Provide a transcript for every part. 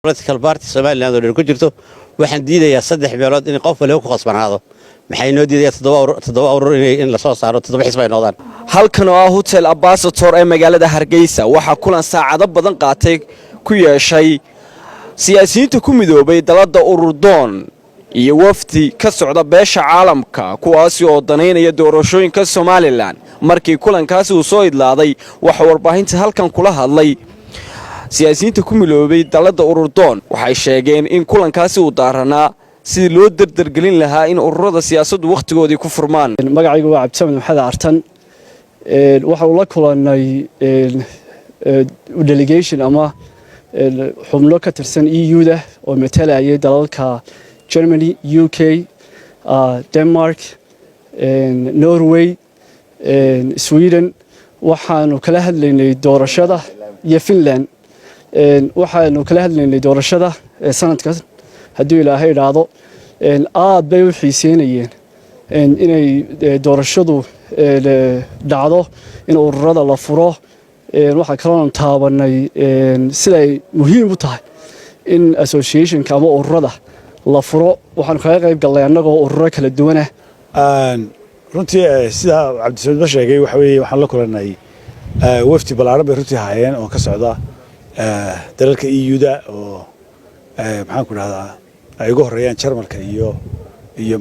political party Somaliland oo ku jirto waxaan diidayaa 3 meelood in qof waliba ku qasbanaado maxay noo diidayaa 7 urur in la soo saaro 7 xisbi ay noqdaan halkan oo ah Hotel Ambassador ee magaalada Hargeysa waxa kulan saacado badan qaatay ku yeeshay siyaasiyiinta ku midoobay dalada ururdoon iyo wafdi ka socda beesha caalamka kuwaas oo daneynaya doorashooyinka Somaliland markii kulankaasi uu soo idlaaday waxa warbaahinta halkan kula hadlay siyaasiyiinta ku midoobay dalada ururdoon waxay sheegeen in kulankaasi uu daaranaa si loo dardargelin lahaa in ururada siyaasaddu waqtigoodii ku furmaan magacaygu waa Cabdi Maxamed Artan waxa uu la kulanay delegation ama xubno ka tirsan EU-da oo metelaya dalalka Germany, UK, Denmark, Norway, Sweden waxaanu kala hadlaynay doorashada iyo Finland waxaanu kala hadlaynay doorashada sanadkan haddii Ilaahay raado aad bay u xiiseynayeen inay doorashadu dhacdo in ururada la furo waxa kale oo taabanay sida ay muhiim u tahay in association ama ururada la furo waxaan kaga qayb galnay annagoo ururo kala duwan runtii sida Cabdi Saciid sheegay waxa weeye waxaan la kulanay wafdi balaaran bay runtii haayeen oo ka socda dalalka EU-da oo maxaan ku rahdaa ay ugu horeeyaan Jarmalka iyo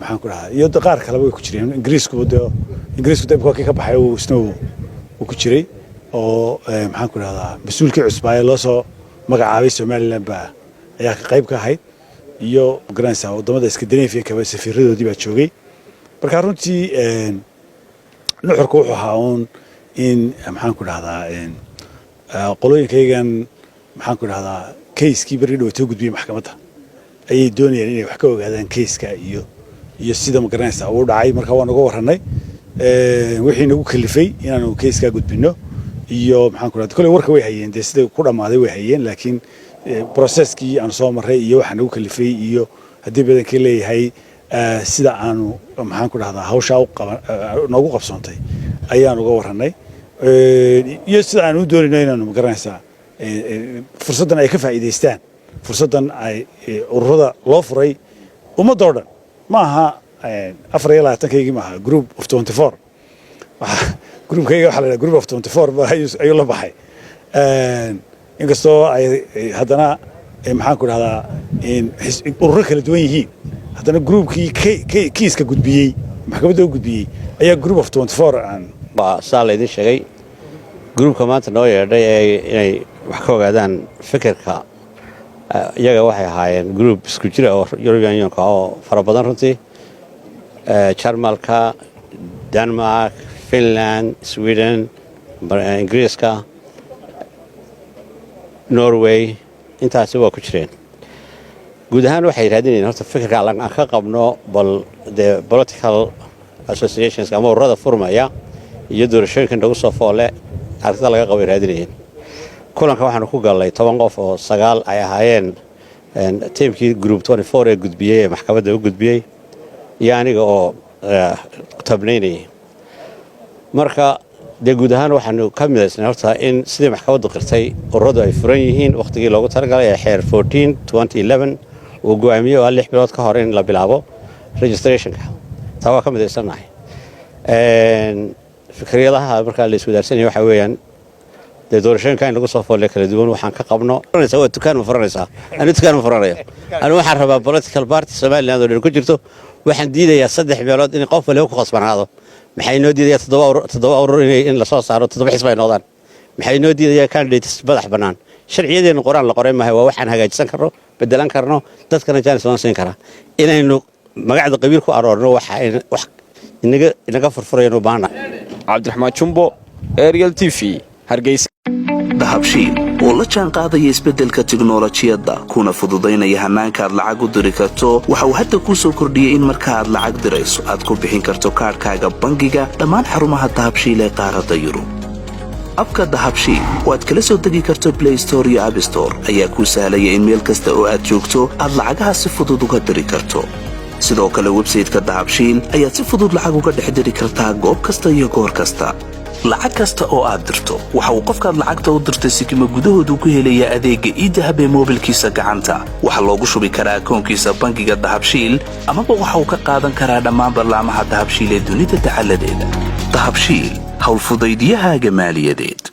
maxaan ku rahdaa iyo qaar kale way ku jireen Ingiriisku dib ka baxay oo isna uu ku jiray oo maxaan ku rahdaa mas'uulkii cusbaa loo soo magacaabay Somaliland ba ayaa ka qayb ka ahayd iyo garanaysa wadamada Scandinavia ka safiiradoodii baa joogay marka runtii nuxurku wuxuu ahaa in maxaan ku rahdaa qolooyinkaygan maxaan ku rahdaa case-kii bari dhow soo gudbiyay maxkamadda ayay doonayeen inay wax ka ogaadaan case-ka iyo sida ma garanaysa uu dhacay marka waan uga waranay wixii nagu kalifay inaanu case-ka gudbino iyo maxaan ku rahdaa kale warka way hayeen sida ku dhamaaday way hayeen laakiin processkii aan soo maray iyo waxa nagu kalifay iyo hadii badanka leeyahay sida aanu maxaan ku rahdaa hawsha noogu qabsoontay ayaan uga waranay iyo sida aanu doonayno inaanu ma garanaysa fursadan ay ka faa'iideystaan fursadan ay ururada loo furay ummadoo dhan ma aha 24 maaha group of 24 groupkayga waxa la yiraahdaa group of 24 ayuu la baxay inkastoo ay haddana maxaan ku rahdaa ururo kala duwan yihiin haddana groupkii kiiska gudbiyey maxkamadda u gudbiyey ayaa group of 24 aan saa laydin sheegay groupka maanta noo yeedhay inay wax ka ogaadaan fikirka iyaga waxay ahaayeen group isku jira oo European Union oo fara badan runtii Jarmalka, Denmark, Finland, Sweden, Ingiriiska, Norway intaasi waa ku jireen guud ahaan waxay raadinayeen horta fikirka aan ka qabno bal the political associations ama ururada furmaya iyo doorashooyinka nagu soo foole arrinta laga qabay raadinayeen kulanka waxaan ku galay 10 qof oo 9 ay ahaayeen teamkii group 24 ee gudbiyay maxkamadda u gudbiyay iyo aniga oo tabnaynay marka guud ahaan waxaanu ka midaysnay horta in sidii maxkamaddu qirtay ururadu ay furan yihiin waqtigii loogu talagalay ee xeer 14/2011 uu go'aamiyay oo 6 bilood ka hor in la bilaabo registrationka taa waa ka midaysanahay fikriyadaha marka la isku daarsanay waxa weeyaan doorashooyinka in lagu soo foolay kala duwan waxaan ka qabno waa tukaan ma furanaysaa tukaan ma furanayo waxaan rabaa political party Somaliland oo ku jirto waxaan diidayaa 3 meelood in qof waliba ku qasbanaado maxay noo diidayaa 7 urur in la soo saaro 7 xisbi ay noqdaan maxay noo diidayaa candidates madax bannaan sharciyadeena qoraan la qoray maahay waa waxaan hagaajisan karno bedelan karno dadkana jaanis loo siin karaa inaynu magacda qabiil ku aroorno wax inaga furfurayno baana Cabdiraxmaan Jumbo Ariel TV Hargeysa dahabshiil oo la jaan qaadaya isbeddelka tiknoolajiyadda kuna fududaynaya hannaanka aad lacag u diri karto waxa uu hadda kuu soo kordhiyey in marka aad lacag dirayso aad ku bixin karto kaadhkaaga bangiga dhammaan xarumaha dahabshiil ee qaaradda Yurub abka dahabshiil oo aad kala soo degi karto Play Store iyo App Store ayaa kuu sahlaya in meel kasta oo aad joogto aad lacagaha si fudud uga diri karto sidoo kale website-ka dahabshiil ayaad si fudud lacag uga dhex diri kartaa goob kasta iyo goor kasta lacag kasta oo aad dirto waxa uu qofkaad lacagta u dirtay sikimo gudahoodu ku helayaa adeegga idahab ee moobilkiisa gacanta waxaa loogu shubi karaa akoonkiisa bangiga dahabshiil amaba waxa uu ka qaadan karaa dhammaan barnaamijyada dahabshiil ee dunida taxalladeeda dahabshiil howlfudaydiyahaaga maaliyadeed